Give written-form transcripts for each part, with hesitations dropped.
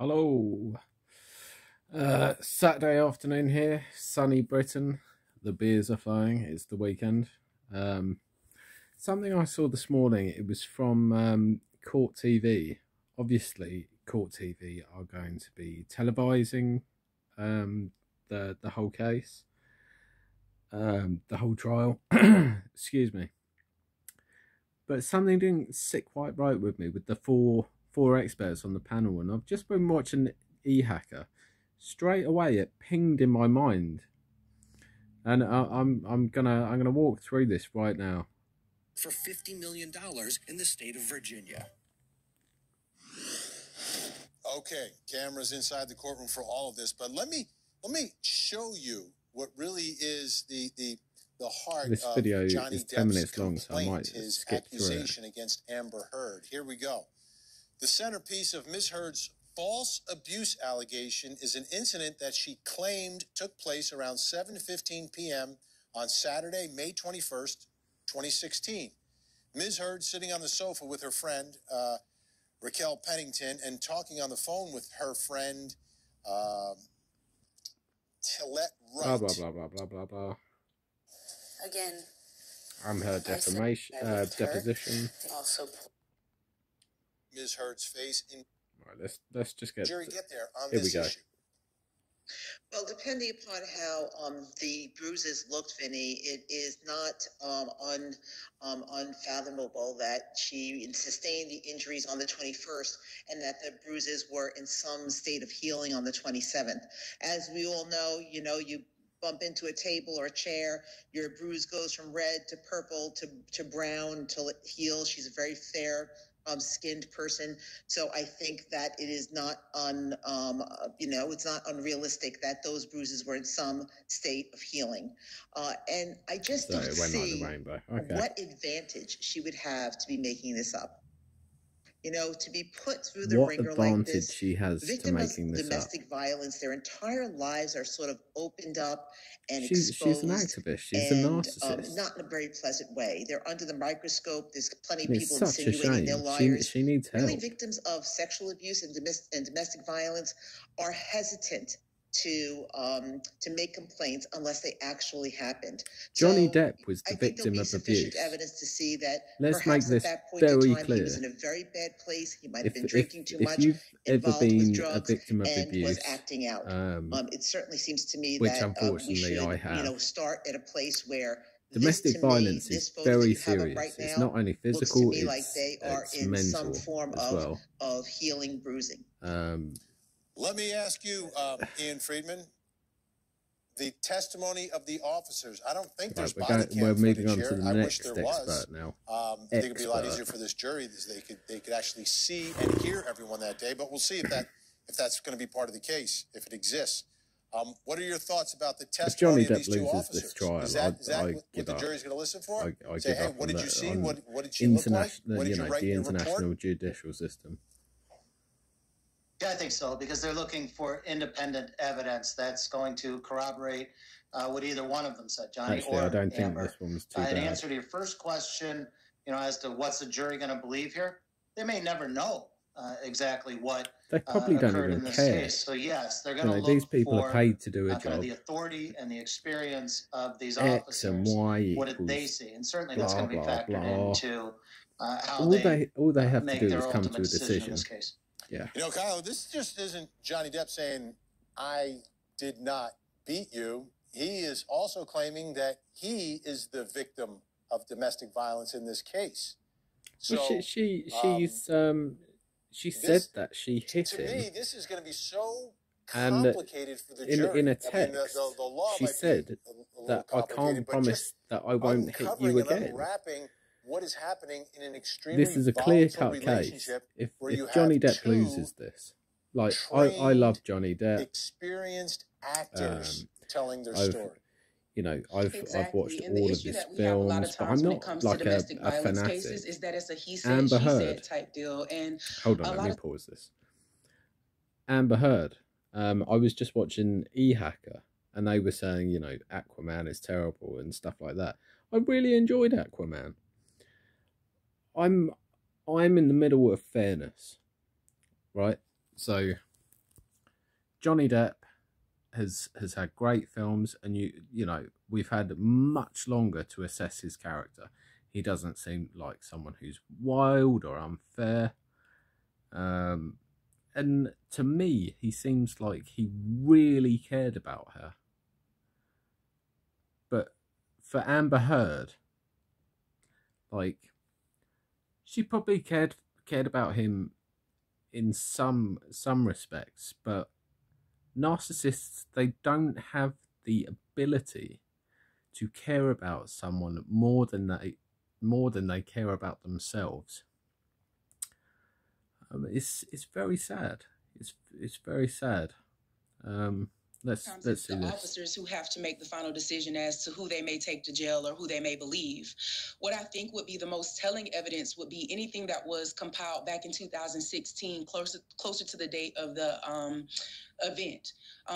Hello. Saturday afternoon here, sunny Britain. The beers are flowing. It's the weekend. Something I saw this morning. It was from Court TV. Obviously, Court TV are going to be televising the whole case, the whole trial. Excuse me. But something didn't sit quite right with me with the four experts on the panel, and I've just been watching E-Hacker. Straight away it pinged in my mind, and I'm gonna walk through this right now. For $50 million in the state of Virginia. Okay, cameras inside the courtroom for all of this, but let me show you what really is the heart this of video Johnny is 10 Depp's minutes long, so I might his skip through it. accusation against Amber Heard. Here we go. The centerpiece of Ms. Heard's false abuse allegation is an incident that she claimed took place around 7:15 p.m. on Saturday, May 21st, 2016. Ms. Heard sitting on the sofa with her friend, Raquel Pennington, and talking on the phone with her friend, Tillette Wright. Blah, blah, blah, blah, blah, blah, blah. Again, I'm her deposition. Also, Ms. Heard's face in. Right, let's just get Jury, get there on here this we go. issue. well, depending upon how the bruises looked, Vinny, it is not unfathomable that she sustained the injuries on the 21st and that the bruises were in some state of healing on the 27th. As we all know, you bump into a table or a chair, your bruise goes from red to purple to brown until it heals. She's a very fair skinned person, so I think that it is not it's not unrealistic that those bruises were in some state of healing, and I just don't see what advantage she would have to be making this up. To be put through the ringer like this. She has to making this domestic violence, their entire lives are sort of opened up and exposed. She's an activist. She's a narcissist. Not in a very pleasant way. They're under the microscope. There's plenty of people such insinuating they're liars. She needs help. Really, victims of sexual abuse and domestic violence are hesitant to make complaints unless they actually happened. Johnny Depp was the victim of abuse. Evidence to see that let's make this very clear. He was in a very bad place. He might have been drinking too much. If you've ever been a victim of and abuse, was acting out. It certainly seems to me which that unfortunately we should, I have. Start at a place where domestic violence is very serious. Right, it's not only physical; it's, like they are in mental some form of healing bruising. Let me ask you, Ian Friedman, the testimony of the officers. I don't think there's body cam we're moving on here. to the next expert now. I think it'd be a lot easier for this jury. They could actually see and hear everyone that day. But we'll see if that's going to be part of the case, if it exists. What are your thoughts about the testimony of these two officers? This trial, is that what the jury's going to listen for? Say, hey, what did you see? What did she look like? What did you write in your report? The international judicial system. Yeah, I think so, because they're looking for independent evidence that's going to corroborate what either one of them said, Johnny Actually, or I don't think Amber. this one was too bad. In answer to your first question, as to what's the jury going to believe here, they may never know exactly what they probably don't occurred even in this care. case. So yes, they're going to look these people for are paid to do a kind of job. the authority and the experience of these X officers. and Y what did they see? And certainly that's blah, going to be blah, factored blah. into how all they have to make do their is come to a ultimate decision in decision. this case. Yeah. Kyle, this just isn't Johnny Depp saying, I did not beat you. He is also claiming that he is the victim of domestic violence in this case. So well, she said that she hit him. To me, this is going to be so complicated for the jury. In a text, the law she said that I can't promise that I won't hit you again. What is happening in an extremely this is a clear-cut case. If Johnny Depp loses this, like I love Johnny Depp, experienced actors telling their story. I've watched all of his films, but I'm not like a fanatic. Is that it's a he said, Amber she Heard said type deal, and hold on, let me pause this. Amber Heard. I was just watching E-Hacker, and they were saying, Aquaman is terrible and stuff like that. I really enjoyed Aquaman. I'm in the middle of fairness, right? So Johnny Depp has had great films, and you know, we've had much longer to assess his character. He doesn't seem like someone who's wild or unfair. And to me, he seems like he really cared about her. But for Amber Heard, like, she probably cared about him in some respects, but narcissists, they don't have the ability to care about someone more than they care about themselves. It's very sad. It's very sad. Let's see the this. Officers who have to make the final decision as to who they may take to jail or who they may believe. What I think would be the most telling evidence would be anything that was compiled back in 2016, closer to the date of the event.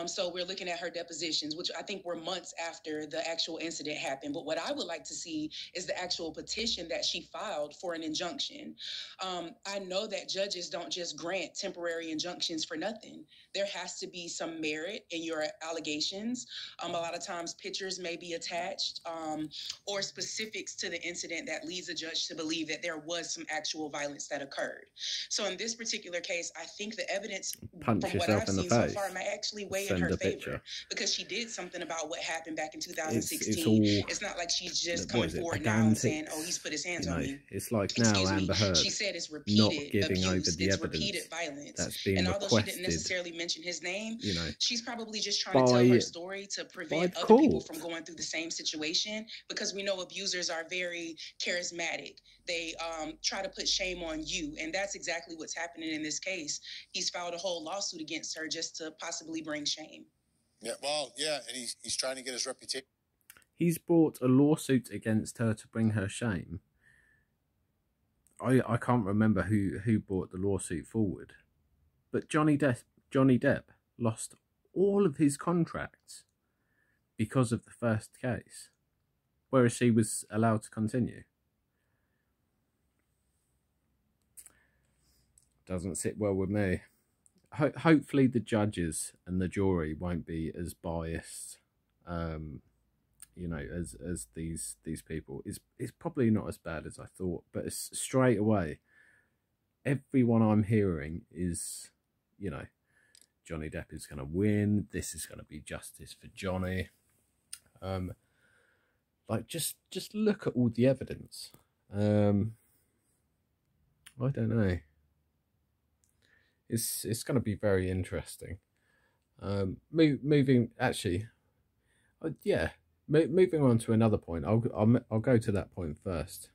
So we're looking at her depositions, which I think were months after the actual incident happened. But what I would like to see is the actual petition that she filed for an injunction. I know that judges don't just grant temporary injunctions for nothing. There has to be some merit in your allegations. A lot of times pictures may be attached or specifics to the incident that leads a judge to believe that there was some actual violence that occurred. So in this particular case, I think the evidence Punch from what yourself I've in the seen so face. far may actually weigh in Send her a favor picture. because she did something about what happened back in 2016. It's not like she's just all, coming forward now and saying, "Oh, he's put his hands on me." It's like now Amber Heard She said it's not repeated giving abuse, over the it's evidence repeated violence. that's being And although she didn't requested, necessarily mention his name, you know, she's probably just trying to tell her story to prevent other people from going through the same situation, because we know abusers are very charismatic. They try to put shame on you, and that's exactly what's happening in this case. He's filed a whole lawsuit against her just to possibly bring shame. Yeah, well, yeah, and he's trying to get his reputation. He's brought a lawsuit against her to bring her shame. I can't remember who brought the lawsuit forward, but Johnny Depp lost all of his contracts because of the first case, whereas she was allowed to continue. Doesn't sit well with me. Hopefully the judges and the jury won't be as biased, you know, as these people. It's probably not as bad as I thought, but it's straight away, everyone I'm hearing is, you know, Johnny Depp is going to win. This is going to be justice for Johnny. Like, just look at all the evidence. I don't know. It's going to be very interesting. Moving on to another point. I'll go to that point first.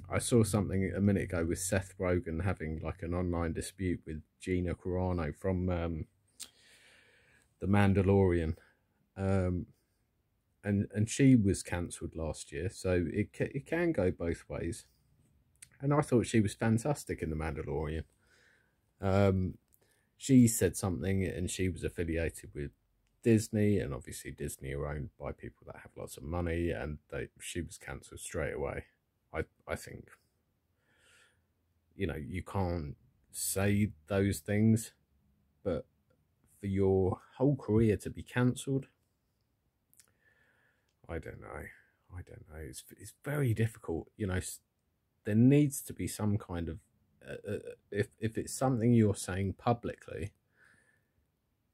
I saw something a minute ago with Seth Rogen having like an online dispute with Gina Carano from The Mandalorian, and she was cancelled last year, so it can go both ways. And I thought she was fantastic in The Mandalorian. She said something, and she was affiliated with Disney, and obviously Disney are owned by people that have lots of money, and she was cancelled straight away. I think, you know, you can't say those things, but for your whole career to be cancelled, I don't know. It's very difficult. You know, there needs to be some kind of if it's something you're saying publicly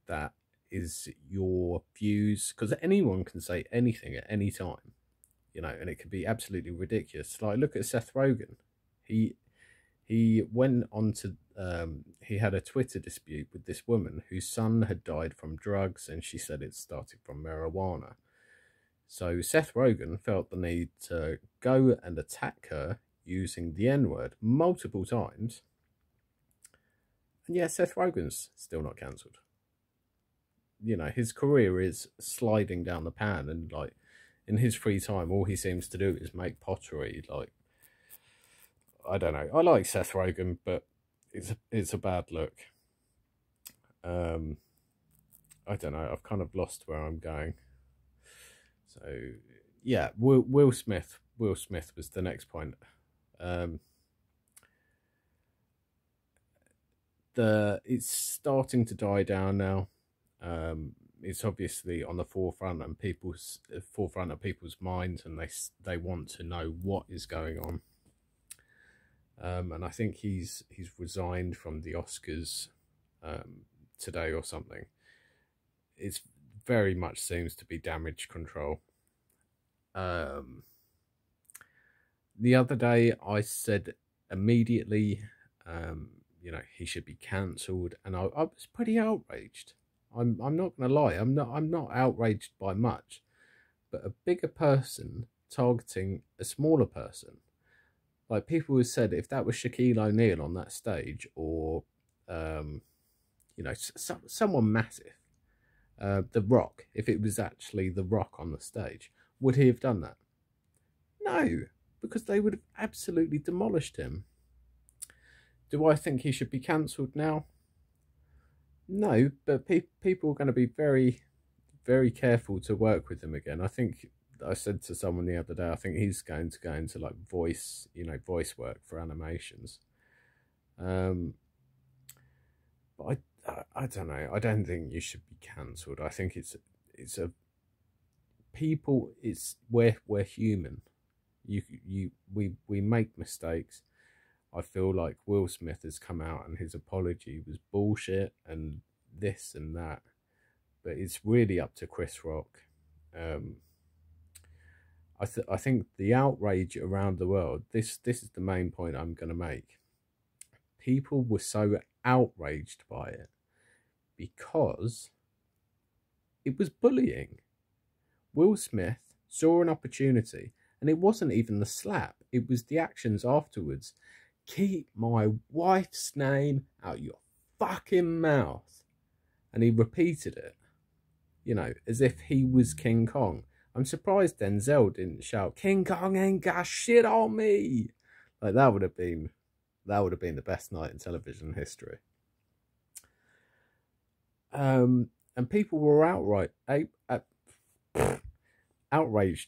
that is your views, because anyone can say anything at any time, you know, and it can be absolutely ridiculous. Like, look at Seth Rogen. He went on to he had a Twitter dispute with this woman whose son had died from drugs, and she said it started from marijuana. So Seth Rogen felt the need to go and attack her using the N-word multiple times. And yeah, Seth Rogen's still not cancelled. You know, his career is sliding down the pan, and like in his free time, all he seems to do is make pottery. Like, I don't know. I like Seth Rogen, but it's a bad look. I don't know. I've kind of lost where I'm going. So yeah, Will Smith was the next point. It's starting to die down now. It's obviously on the forefront and forefront of people's minds, and they want to know what is going on. And I think he's resigned from the Oscars today or something. It's very much seems to be damage control. The other day I said immediately, you know, he should be cancelled, and I was pretty outraged. I'm not gonna lie, I'm not outraged by much, but a bigger person targeting a smaller person, like people who said if that was Shaquille O'Neal on that stage, or you know, someone massive, The Rock, if it was actually The Rock on the stage, would he have done that? No, because they would have absolutely demolished him. Do I think he should be cancelled now? No, but people are going to be very, very careful to work with him again. I think I said to someone the other day, I think he's going to go into like voice work for animations. But I don't know. I don't think you should be cancelled. I think it's we're human. We make mistakes. I feel like Will Smith has come out and his apology was bullshit and this and that, but it's really up to Chris Rock. I think the outrage around the world. This is the main point I'm going to make. People were so outraged by it because it was bullying. Will Smith saw an opportunity, and it wasn't even the slap. It was the actions afterwards. Keep my wife's name out your fucking mouth. And he repeated it, you know, as if he was King Kong. I'm surprised Denzel didn't shout, "King Kong ain't got shit on me." Like that would have been the best night in television history. And people were outraged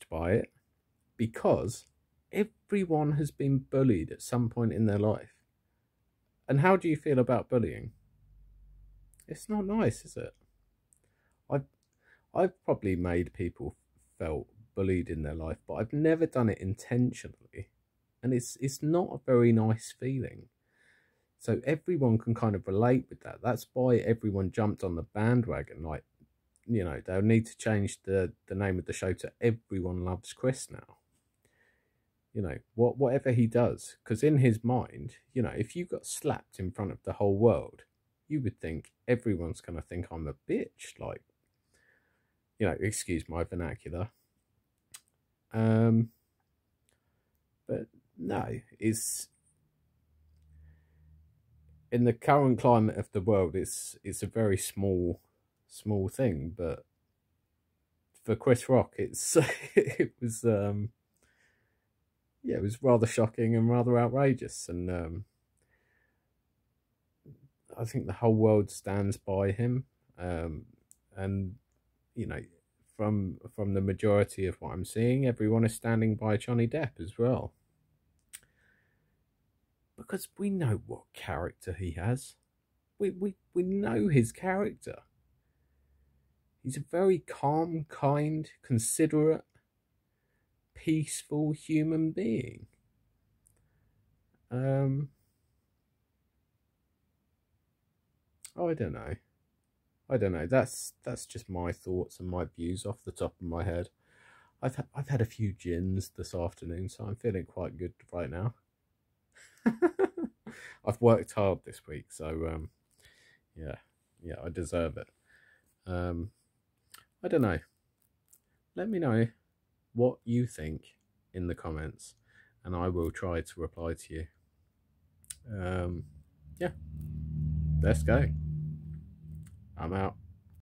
by it because everyone has been bullied at some point in their life. And how do you feel about bullying? It's not nice, is it? I've probably made people felt bullied in their life, but I've never done it intentionally. And it's not a very nice feeling. So everyone can kind of relate with that. That's why everyone jumped on the bandwagon. Like, you know, they'll need to change the name of the show to Everyone Loves Chris now. You know, whatever he does. Because in his mind, you know, if you got slapped in front of the whole world, you would think everyone's going to think I'm a bitch. Like, you know, excuse my vernacular. But no, it's... in the current climate of the world, it's a very small thing, but for Chris Rock, it was yeah, it was rather shocking and rather outrageous, and I think the whole world stands by him, and you know, from the majority of what I'm seeing, everyone is standing by Johnny Depp as well. Because we know what character he has. We know his character. He's a very calm, kind, considerate, peaceful human being. I don't know. That's just my thoughts and my views off the top of my head. I've had a few gins this afternoon, so I'm feeling quite good right now. I've worked hard this week, so yeah, I deserve it. I don't know. Let me know what you think in the comments, and I will try to reply to you. Yeah, let's go. I'm out.